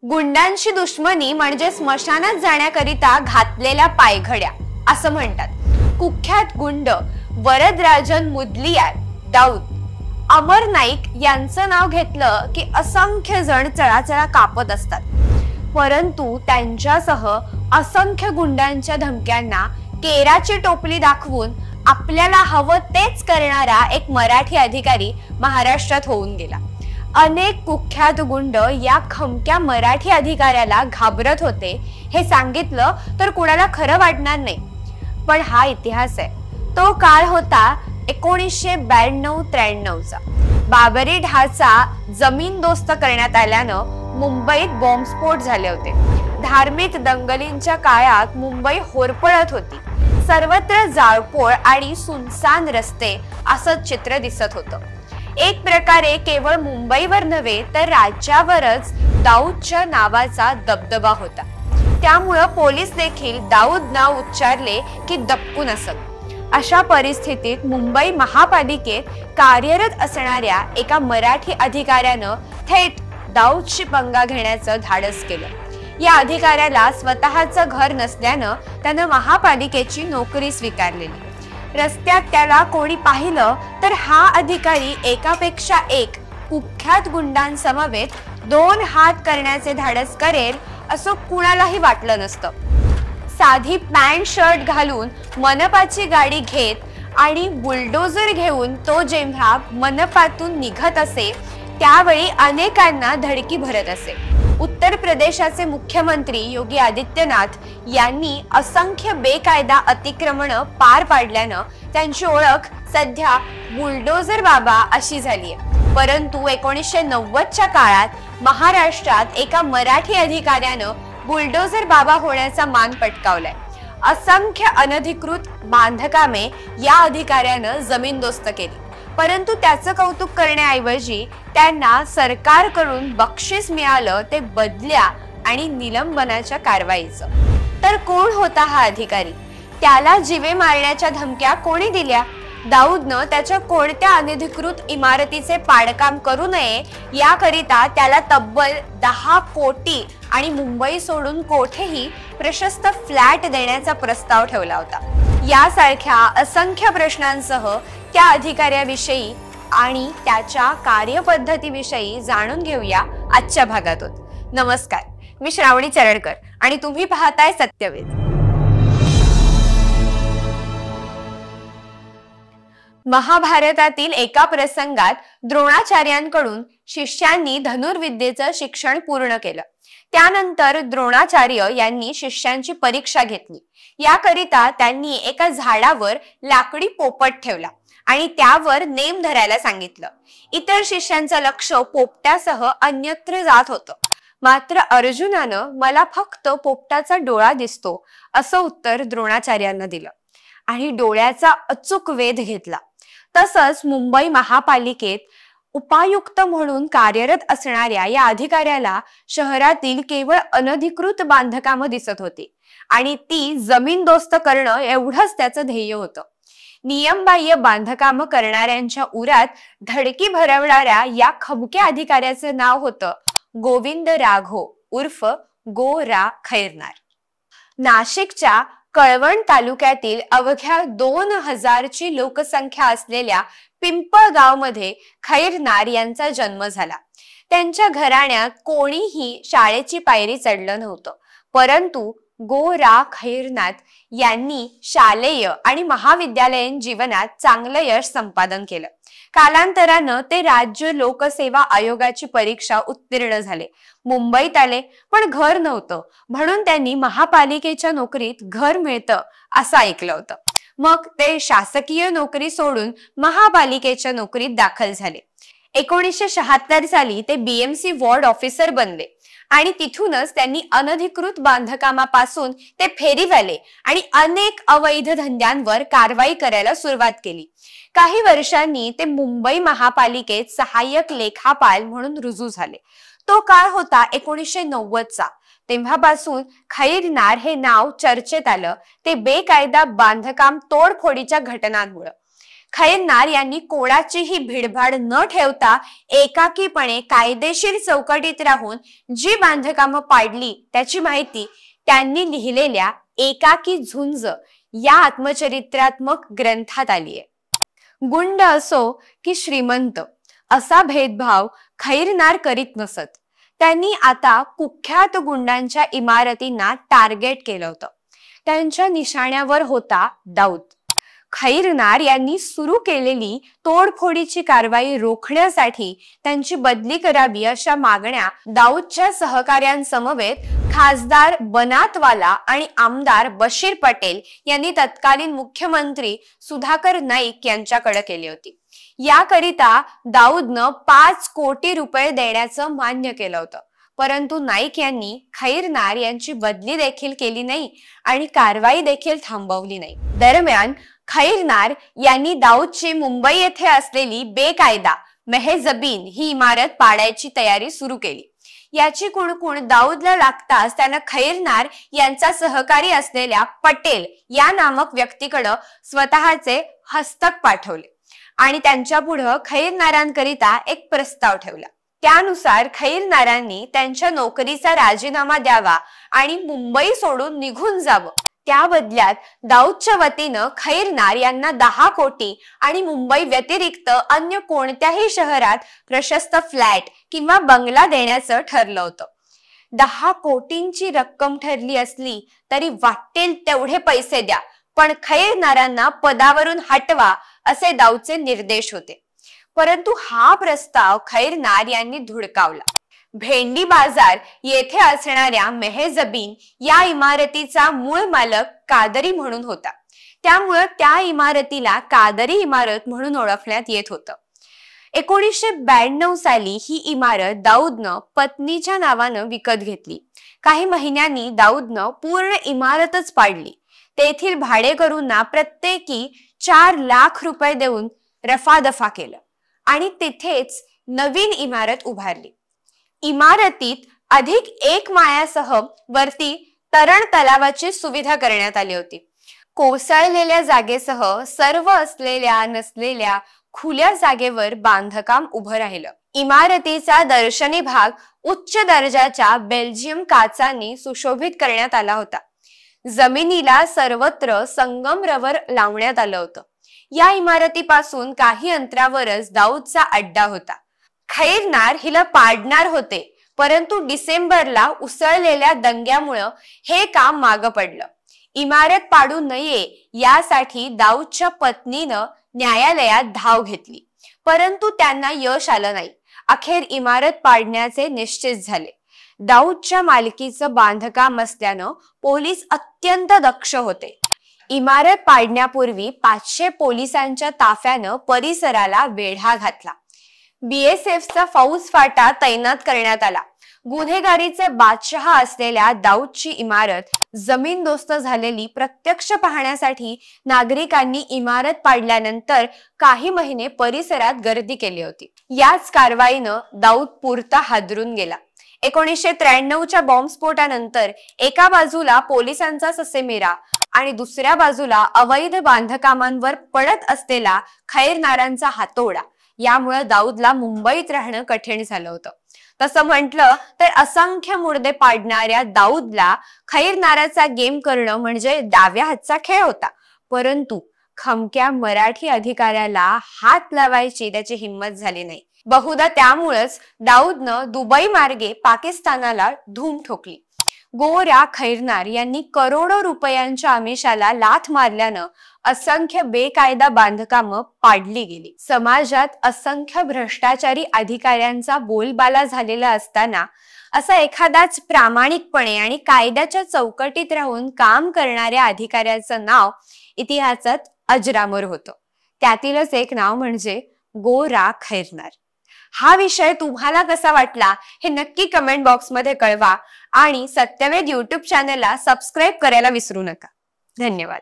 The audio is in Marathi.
गुंडांशी दुश्मनी म्हणजे स्मशानात जाण्याकरिता घातलेल्या पायघड्या असं म्हणतात। कुख्यात गुंड वरदराजन मुदलियार दाऊद अमर नाईक यांचं नाव घेतलं की असंख्य जण चळाचळा कापत असतात, परंतु त्यांच्यासह असंख्य गुंडांच्या धमक्यांना केराची टोपली दाखवून आपल्याला हवं तेच करणारा एक मराठी अधिकारी महाराष्ट्रात होऊन गेला। अनेक कुख्यात गुंड या खमक्या मराठी अधिकाऱ्याला घाबरत होते हे सांगितलं तर कुणाला खरं वाटणार नाही, पण हा इतिहास आहे। तो काळ होता 1992-93 चा। बाबरी ढाचा जमीनदोस्त करण्यात आल्यानं मुंबईत बॉम्बस्फोट झाले होते। धार्मिक दंगलींच्या काळात मुंबई होरपळत होती। सर्वत्र जाळपोळ आणि सुनसान रस्ते असं चित्र दिसत होतं। एक प्रकारे केवळ मुंबईवर नव्हे तर राज्यावरच दाऊदच्या नावाचा दबदबा होता। त्यामुळे पोलीस देखील दाऊद नाव उच्चारले की दबकून असत। अशा परिस्थितीत मुंबई महापालिकेत कार्यरत असणाऱ्या एका मराठी अधिकाऱ्यानं थेट दाऊदशी पंगा घेण्याचं धाडस केलं। या अधिकाऱ्याला स्वतःचं घर नसल्यानं त्यानं महापालिकेची नोकरी स्वीकारलेली। रस्त्यात त्याला कोणी पाहिलं तर हा अधिकारी एकापेक्षा एक कुख्यात गुंडांसमवेत 2 हात करण्याचे धाडस करेल असं कुणालाही वाटलं नसतं। साधी पॅन्ट शर्ट घालून मनपाची गाडी घेत आणि बुलडोजर घेऊन तो जेव्हा मनपातून निघत असे त्यावेळी अनेकांना धडकी भरत असे। उत्तर प्रदेशाचे मुख्यमंत्री योगी आदित्यनाथ यांनी असंख्य बेकायदा अतिक्रमण पार पाडल्यानं त्यांची ओळख सध्या बुलडोजर बाबा अशी झाली आहे। परंतु 1990च्या काळात महाराष्ट्रात एका मराठी अधिकाऱ्यानं बुलडोजर बाबा होण्याचा मान पटकावलाय। असंख्य अनधिकृत बांधकामे या अधिकाऱ्यानं जमीनदोस्त केली, परंतु त्याचं कौतुक करण्याऐवजी त्यांना सरकारकडून बक्षीस मिळालं ते बदल्या आणि निलंबनाच्या कारवाईचं। तर कोण होता हा अधिकारी? त्याला जीवे मारण्याच्या धमक्या कोणी दिल्या? दाऊदनं त्याच्या कोणत्या अनधिकृत इमारतीचे पाडकाम करू नये याकरिता त्याला तब्बल 10 कोटी आणि मुंबई सोडून कोठेही प्रशस्त फ्लॅट देण्याचा प्रस्ताव ठेवला होता। यासारख्या असंख्य प्रश्नांसह त्या अधिकाऱ्याविषयी आणि त्याच्या कार्यपद्धतीविषयी जाणून घेऊया आजच्या भागातून। नमस्कार, मी श्रावणी चरणकर आणि तुम्ही पाहताय सत्यवेद। महाभारतातील एका प्रसंगात द्रोणाचार्यांकडून शिष्यांनी धनुर्विद्येचं शिक्षण पूर्ण केलं। त्यानंतर द्रोणाचार्य यांनी शिष्यांची परीक्षा घेतली। याकरिता त्यांनी एका झाडावर लाकडी पोपट ठेवला आणि त्यावर नेम धरायला सांगितलं। इतर शिष्यांचं लक्ष पोपट्यासह अन्यत्र जात होतं। मात्र अर्जुनानं मला फक्त पोपटाचा डोळा दिसतो असं उत्तर द्रोणाचार्यांना दिलं आणि डोळ्याचा अचूक वेध घेतला। तसंच मुंबई महापालिकेत उपायुक्त म्हणून कार्यरत असणाऱ्या या अधिकाऱ्याला शहरातील केवळ अनधिकृत बांधकामं दिसत होती आणि ती जमीनदोस्त करणं एवढंच त्याचं ध्येय होतं। नियमबाह्य बांधकामं करणाऱ्यांच्या उरात धडकी भरवणाऱ्या या खमक्या अधिकाऱ्याचं नाव होतं गोविंद राघव उर्फ गो रा खैरनार। नाशिकच्या कळवण तालुक्यातील अवघ्या 2000 ची लोकसंख्या असलेल्या पिंपळगावमध्ये खैरनार यांचा जन्म झाला। त्यांच्या घराण्यात कोणीही शाळेची पायरी चढलं नव्हतं, परंतु गो रा खैरनार यांनी शालेय आणि महाविद्यालयीन जीवनात चांगलं यश संपादन केलं। कालांतरानं ते राज्य लोकसेवा आयोगाची परीक्षा उत्तीर्ण झाले। मुंबईत आले, पण घर नव्हतं, म्हणून त्यांनी महापालिकेच्या नोकरीत घर मिळतं असं ऐकलं होतं। मग ते शासकीय नोकरी सोडून महापालिकेच्या नोकरीत दाखल झाले। 1976 साली ते BMC वॉर्ड ऑफिसर बनले आणि तिथूनच त्यांनी अनधिकृत बांधकामापासून ते फेरीवाले आणि अनेक अवैध धंद्यांवर कारवाई करायला सुरुवात केली। काही वर्षांनी ते मुंबई महापालिकेत सहाय्यक लेखापाल म्हणून रुजू झाले। तो काळ होता 1990 चा। तेव्हापासून खैरनार हे नाव चर्चेत आलं ते बेकायदा बांधकाम तोडफोडीच्या घटनांमुळे। खैरनार यांनी कोणाचीही भिडभाड न ठेवता एकाकीपणे कायदेशीर चौकटीत राहून जी बांधकामं पाडली त्याची माहिती त्यांनी लिहिलेल्या एकाकी झुंज या आत्मचरित्रात्मक ग्रंथात आली आहे। गुंड असो की श्रीमंत असा भेदभाव खैरनार करीत नसत। त्यांनी आता कुख्यात गुंडांच्या इमारतींना टार्गेट केलं होतं। त्यांच्या निशाण्यावर होता दाऊद। खैरनार यांनी सुरू केलेली तोडफोडीची कारवाई रोखण्यासाठी त्यांची बदली करावी अशा मागण्या दाऊदच्या सहकाऱ्यांसमवेत खासदार बनातवाला आणि आमदार बशीर पटेल यांनी तत्कालीन मुख्यमंत्री सुधाकर नाईक यांच्याकडे केली होती। याकरिता दाऊदनं 5 कोटी रुपये देण्याचं मान्य केलं होतं, परंतु नाईक यांनी खैरनार यांची बदली देखील केली नाही आणि कारवाई देखील थांबवली नाही। दरम्यान खैरनार यांनी दाऊदची मुंबई येथे असलेली बेकायदा मेहजबीन ही इमारत पाडायची तयारी सुरू केली। याची कुणकुण दाऊदला लागताच त्यानं खैरनार यांचा सहकारी असलेल्या पटेल या नामक व्यक्तीकडे स्वतःचे हस्तक पाठवले आणि त्यांच्या पुढे खैरनारांकरिता एक प्रस्ताव ठेवला। त्यानुसार खैरनारांनी त्यांच्या नोकरीचा राजीनामा द्यावा आणि मुंबई सोडून निघून जावं। त्या बदल्यात दाऊदच्या वतीनं खैरनार यांना 10 कोटी आणि मुंबई व्यतिरिक्त अन्य कोणत्याही शहरात प्रशस्त फ्लॅट किंवा बंगला देण्याचं ठरलं होतं। 10 कोटींची रक्कम ठरली असली तरी वाटेल तेवढे पैसे द्या, पण खैरनारांना पदावरून हटवा असे दाऊदचे निर्देश होते। परंतु हा प्रस्ताव खैरनार यांनी धुडकावला। भेंडी बाजार येथे असणाऱ्या मेहजबीन या इमारतीचा मूळ मालक कादरी म्हणून होता, त्यामुळे त्या इमारतीला कादरी इमारत म्हणून ओळखण्यात येत होतं। 1992 साली ही इमारत दाऊदनं पत्नीच्या नावानं विकत घेतली। काही महिन्यांनी दाऊदनं पूर्ण इमारतच पाडली। तेथील भाडेकरूंना प्रत्येकी 4 लाख रुपये देऊन रफादफा केलं आणि तिथेच नवीन इमारत उभारली। इमारतीत अधिक एक माळ्यासह वरती तरण तलावाची सुविधा करण्यात आली होती। कोसळलेल्या जागेसह सर्व असलेल्या नसलेल्या खुल्या जागेवर बांधकाम उभं राहिलं। इमारतीचा दर्शनी भाग उच्च दर्जाच्या बेल्जियम काचांनी सुशोभित करण्यात आला होता। जमिनीला सर्वत्र संगमरवर लावण्यात आलं होतं। या इमारतीपासून काही अंतरावरच दाऊदचा अड्डा होता। खैरनार हिला पाडणार होते, परंतु डिसेंबरला उसळलेल्या दंग्यामुळे हे काम मागं पडलं। इमारत पाडू नये यासाठी दाऊदच्या पत्नीनं न्यायालयात धाव घेतली, परंतु त्यांना यश आलं नाही। अखेर इमारत पाडण्याचे निश्चित झाले। दाऊदच्या मालकीचं बांधकाम असल्यानं पोलीस अत्यंत दक्ष होते। इमारत पाडण्यापूर्वी 500 पोलिसांच्या ताफ्यानं परिसराला वेढा घातला। BSFचा फौज फाटा तैनात करण्यात आला। गुन्हेगारीचे बादशहा असलेल्या दाऊदची इमारत जमीनदोस्त झालेली प्रत्यक्ष पाहण्यासाठी नागरिकांनी इमारत पाडल्यानंतर काही महिने परिसरात गर्दी केली होती। याच कारवाईनं दाऊद पुरता हादरून गेला। 1993च्या बॉम्बस्फोटानंतर एका बाजूला पोलिसांचा ससेमिरा आणि दुसऱ्या बाजूला अवैध बांधकामांवर पडत असलेला खैरनारांचा हातोडा, यामुळे दाऊदला मुंबईत राहणं कठीण झालं होतं। तसं म्हटलं तर असंख्य मुर्दे पाडणाऱ्या दाऊदला खैरनाराचा गेम करणं म्हणजे डाव्या हातचा खेळ होता, परंतु खमक्या मराठी अधिकाऱ्याला हात लावायची त्याची हिंमत झाली नाही। बहुधा त्यामुळेच दाऊदनं दुबई मार्गे पाकिस्तानाला धूम ठोकली। गोरा खैरनार यांनी करोडो रुपयांच्या आमिषाला लाथ मारल्यानं असंख्य बेकायदा बांधकामं पाडली गेली। समाजात असंख्य भ्रष्टाचारी अधिकाऱ्यांचा बोलबाला झालेला असताना असा एखादाच प्रामाणिकपणे आणि कायद्याच्या चौकटीत राहून काम करणाऱ्या अधिकाऱ्याचं नाव इतिहासात अजरामर होतं। त्यातीलच एक नाव म्हणजे गोरा खैरनार। हा विषय तुम्हाला कसा वाटला हे नक्की कमेंट बॉक्स मध्ये कळवा आणि सत्यवेद YouTube चॅनलला सबस्क्राइब करायला विसरू नका। धन्यवाद।